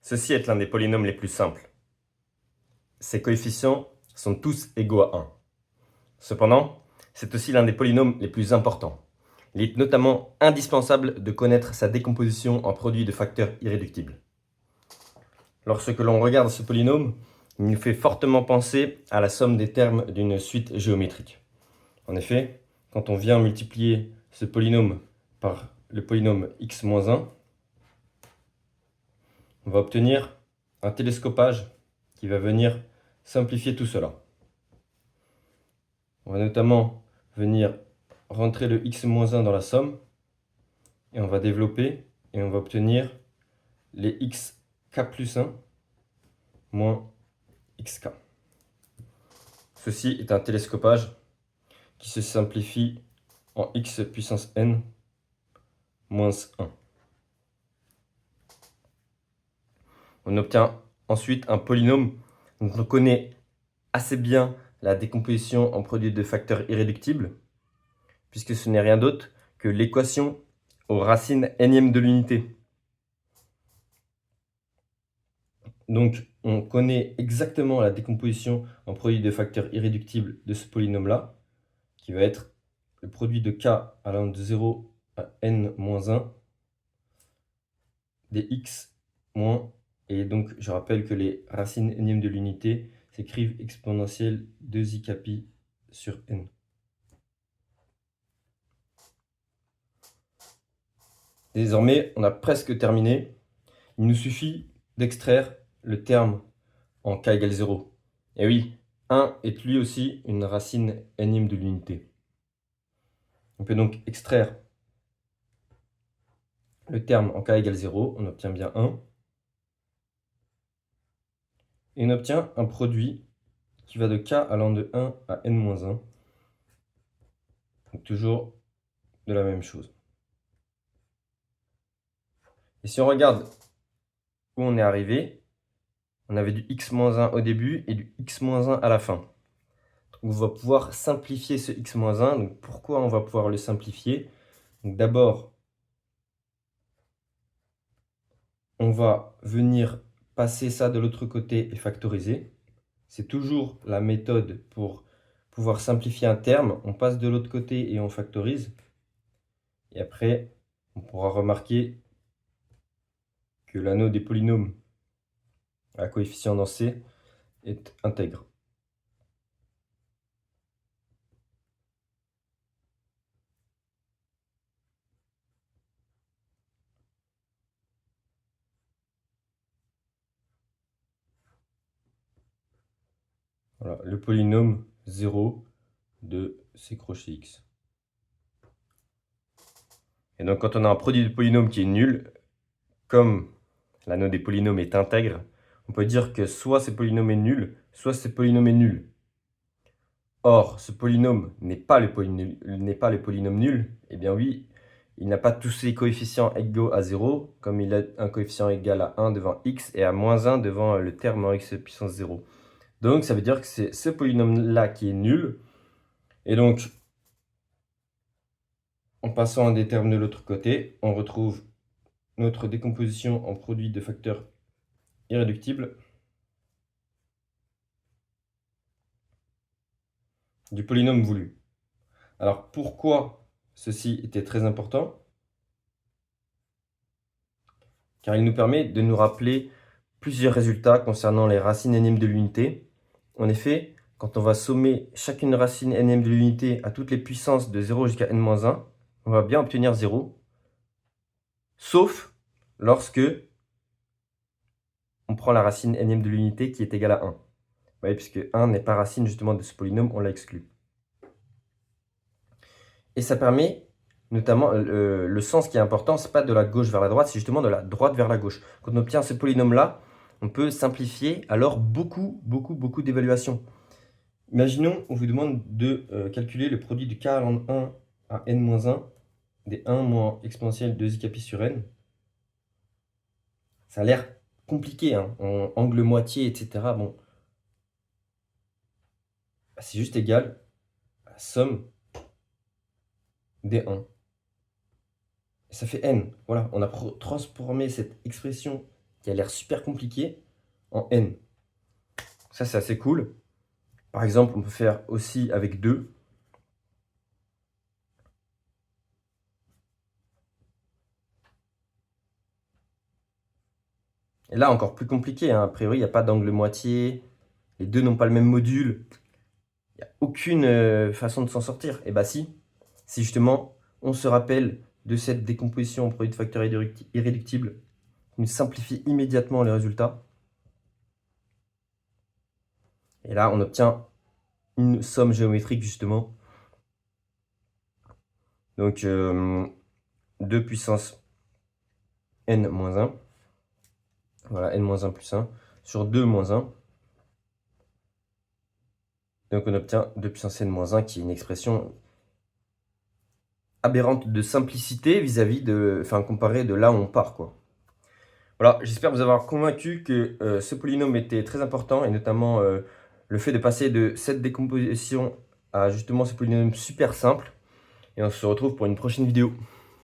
Ceci est l'un des polynômes les plus simples. Ses coefficients sont tous égaux à 1. Cependant, c'est aussi l'un des polynômes les plus importants. Il est notamment indispensable de connaître sa décomposition en produit de facteurs irréductibles. Lorsque l'on regarde ce polynôme, il nous fait fortement penser à la somme des termes d'une suite géométrique. En effet, quand on vient multiplier ce polynôme par le polynôme x-1, on va obtenir un télescopage qui va venir simplifier tout cela. On va notamment venir rentrer le x-1 dans la somme et on va développer et on va obtenir les xk plus 1 moins xk. Ceci est un télescopage qui se simplifie en x puissance n moins 1. On obtient ensuite un polynôme dont on connaît assez bien la décomposition en produit de facteurs irréductibles, puisque ce n'est rien d'autre que l'équation aux racines énième de l'unité. Donc, on connaît exactement la décomposition en produit de facteurs irréductibles de ce polynôme-là, qui va être le produit de k allant de 0 à n-1 des x moins, et donc je rappelle que les racines énièmes de l'unité s'écrivent exponentielle 2i pi sur n. Désormais, on a presque terminé. Il nous suffit d'extraire le terme en k égale 0. Et oui, 1 est lui aussi une racine énième de l'unité. On peut donc extraire le terme en k égale 0, on obtient bien 1. Et on obtient un produit qui va de k allant de 1 à n-1. Donc toujours de la même chose. Et si on regarde où on est arrivé, on avait du x-1 au début et du x-1 à la fin. Donc on va pouvoir simplifier ce x-1. Donc pourquoi on va pouvoir le simplifier? Donc d'abord, on va venir passer ça de l'autre côté et factoriser. C'est toujours la méthode pour pouvoir simplifier un terme. On passe de l'autre côté et on factorise. Et après, on pourra remarquer que l'anneau des polynômes à coefficient dans C est intègre. Voilà, le polynôme 0 de C crochet X. Et donc quand on a un produit de polynôme qui est nul, comme l'anneau des polynômes est intègre, on peut dire que soit ce polynôme est nul, soit ce polynôme est nul. Or, ce polynôme n'est pas le polynôme nul. Eh bien oui, il n'a pas tous ses coefficients égaux à 0, comme il a un coefficient égal à 1 devant x et à moins 1 devant le terme en x puissance 0. Donc ça veut dire que c'est ce polynôme-là qui est nul. Et donc, en passant des termes de l'autre côté, on retrouve notre décomposition en produit de facteurs irréductibles du polynôme voulu. Alors pourquoi ceci était très important? Car il nous permet de nous rappeler plusieurs résultats concernant les racines énièmes de l'unité. En effet, quand on va sommer chacune racine énième de l'unité à toutes les puissances de 0 jusqu'à n-1, on va bien obtenir 0, sauf lorsque on prend la racine énième de l'unité qui est égale à 1. Vous voyez, puisque 1 n'est pas racine justement de ce polynôme, on l'a exclu. Et ça permet notamment, le sens qui est important, ce n'est pas de la gauche vers la droite, c'est justement de la droite vers la gauche. Quand on obtient ce polynôme-là, on peut simplifier alors beaucoup d'évaluations. Imaginons, on vous demande de calculer le produit de k allant de 1 à n-1 des 1 moins exponentielle 2i capi sur n. Ça a l'air compliqué, hein, en angle moitié, etc. Bon, c'est juste égal à la somme des 1. Et ça fait n. Voilà, on a transformé cette expression qui qui a l'air super compliqué en n. Ça, c'est assez cool. Par exemple, on peut faire aussi avec 2. Et là, encore plus compliqué, hein. A priori, il n'y a pas d'angle moitié. Les deux n'ont pas le même module. Il n'y a aucune façon de s'en sortir. Et bah si. Si justement, on se rappelle de cette décomposition en produit de facteurs irréductibles, qui nous simplifie immédiatement les résultats. Et là, on obtient une somme géométrique, justement. Donc, 2 puissance n-1. Voilà, n-1 plus 1 sur 2 moins 1. Donc, on obtient 2 puissance n-1, qui est une expression aberrante de simplicité vis-à-vis de, enfin, comparé de là où on part, quoi. Voilà, j'espère vous avoir convaincu que ce polynôme était très important, et notamment le fait de passer de cette décomposition à justement ce polynôme super simple. Et on se retrouve pour une prochaine vidéo.